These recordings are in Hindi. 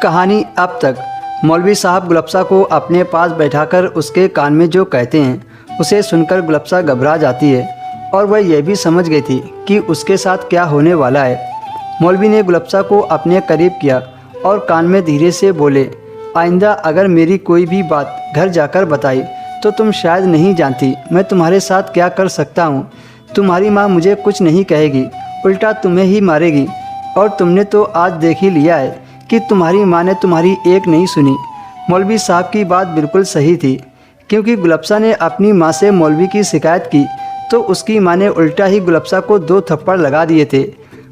कहानी अब तक। मौलवी साहब गुलफ्सा को अपने पास बैठाकर उसके कान में जो कहते हैं उसे सुनकर गुलफ्सा घबरा जाती है और वह यह भी समझ गई थी कि उसके साथ क्या होने वाला है। मौलवी ने गुलफ्सा को अपने करीब किया और कान में धीरे से बोले, आइंदा अगर मेरी कोई भी बात घर जाकर बताई तो तुम शायद नहीं जानती मैं तुम्हारे साथ क्या कर सकता हूँ। तुम्हारी माँ मुझे कुछ नहीं कहेगी, उल्टा तुम्हें ही मारेगी। और तुमने तो आज देख ही लिया है कि तुम्हारी माँ ने तुम्हारी एक नहीं सुनी। मौलवी साहब की बात बिल्कुल सही थी, क्योंकि गुलफ्सा ने अपनी माँ से मौलवी की शिकायत की तो उसकी माँ ने उल्टा ही गुलफ्सा को 2 थप्पड़ लगा दिए थे।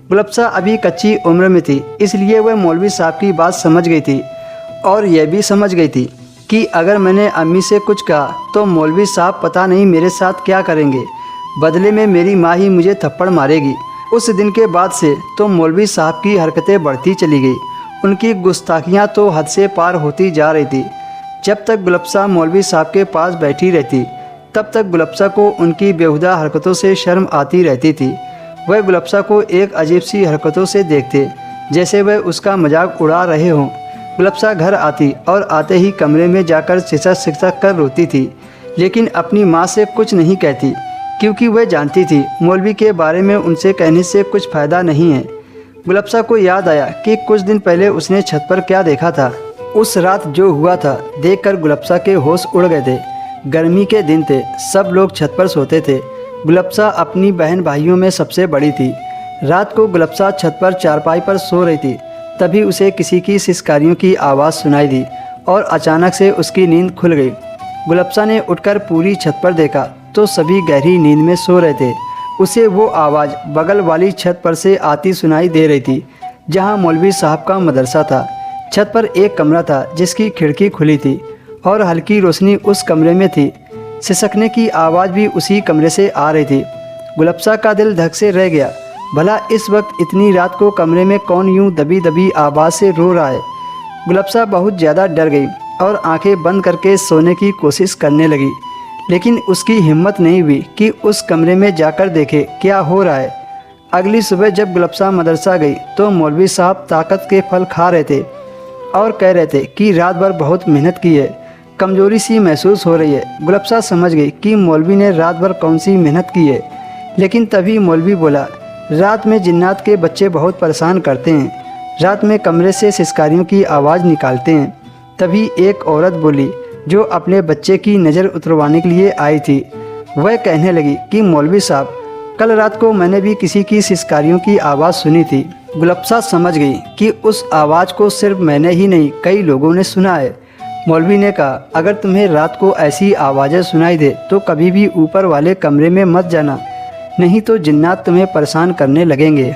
गुलफ्सा अभी कच्ची उम्र में थी, इसलिए वह मौलवी साहब की बात समझ गई थी और यह भी समझ गई थी कि अगर मैंने अम्मी से कुछ कहा तो मौलवी साहब पता नहीं मेरे साथ क्या करेंगे। बदले में मेरी माँ ही मुझे थप्पड़ मारेगी। उस दिन के बाद से तो मौलवी साहब की हरकतें बढ़ती चली गई। उनकी गुस्ताखियाँ तो हद से पार होती जा रही थी। जब तक गुलफ्सा मौलवी साहब के पास बैठी रहती तब तक गुलफ्सा को उनकी बेहुदा हरकतों से शर्म आती रहती थी। वह गुलफ्सा को एक अजीब सी हरकतों से देखते, जैसे वह उसका मजाक उड़ा रहे हों। गुलफ्सा घर आती और आते ही कमरे में जाकर सिसक सिसक कर रोती थी, लेकिन अपनी माँ से कुछ नहीं कहती, क्योंकि वह जानती थी मौलवी के बारे में उनसे कहने से कुछ फ़ायदा नहीं है। गुलफ्सा को याद आया कि कुछ दिन पहले उसने छत पर क्या देखा था। उस रात जो हुआ था देखकर गुलफ्सा के होश उड़ गए थे। गर्मी के दिन थे, सब लोग छत पर सोते थे। गुलफ्सा अपनी बहन भाइयों में सबसे बड़ी थी। रात को गुलफ्सा छत पर चारपाई पर सो रही थी, तभी उसे किसी की सिसकारियों की आवाज़ सुनाई दी और अचानक से उसकी नींद खुल गई। गुलफ्सा ने उठकर पूरी छत पर देखा तो सभी गहरी नींद में सो रहे थे। उसे वो आवाज़ बगल वाली छत पर से आती सुनाई दे रही थी, जहाँ मौलवी साहब का मदरसा था। छत पर एक कमरा था जिसकी खिड़की खुली थी और हल्की रोशनी उस कमरे में थी। सिसकने की आवाज़ भी उसी कमरे से आ रही थी। गुलफ्सा का दिल धक से रह गया। भला इस वक्त इतनी रात को कमरे में कौन यूं दबी दबी आवाज़ से रो रहा है। गुलफ्सा बहुत ज़्यादा डर गई और आंखें बंद करके सोने की कोशिश करने लगी, लेकिन उसकी हिम्मत नहीं हुई कि उस कमरे में जाकर देखे क्या हो रहा है। अगली सुबह जब गुलफ्सा मदरसा गई तो मौलवी साहब ताकत के फल खा रहे थे और कह रहे थे कि रात भर बहुत मेहनत की है, कमज़ोरी सी महसूस हो रही है। गुलफ्सा समझ गई कि मौलवी ने रात भर कौन सी मेहनत की है, लेकिन तभी मौलवी बोला, रात में जिन्नात के बच्चे बहुत परेशान करते हैं, रात में कमरे से सिसकारियों की आवाज़ निकालते हैं। तभी एक औरत बोली जो अपने बच्चे की नज़र उतरवाने के लिए आई थी। वह कहने लगी कि मौलवी साहब, कल रात को मैंने भी किसी की सिसकारियों की आवाज़ सुनी थी। गुलफ्सा समझ गई कि उस आवाज़ को सिर्फ मैंने ही नहीं कई लोगों ने सुना है। मौलवी ने कहा, अगर तुम्हें रात को ऐसी आवाज़ें सुनाई दे तो कभी भी ऊपर वाले कमरे में मत जाना, नहीं तो जिन्नात तुम्हें परेशान करने लगेंगे।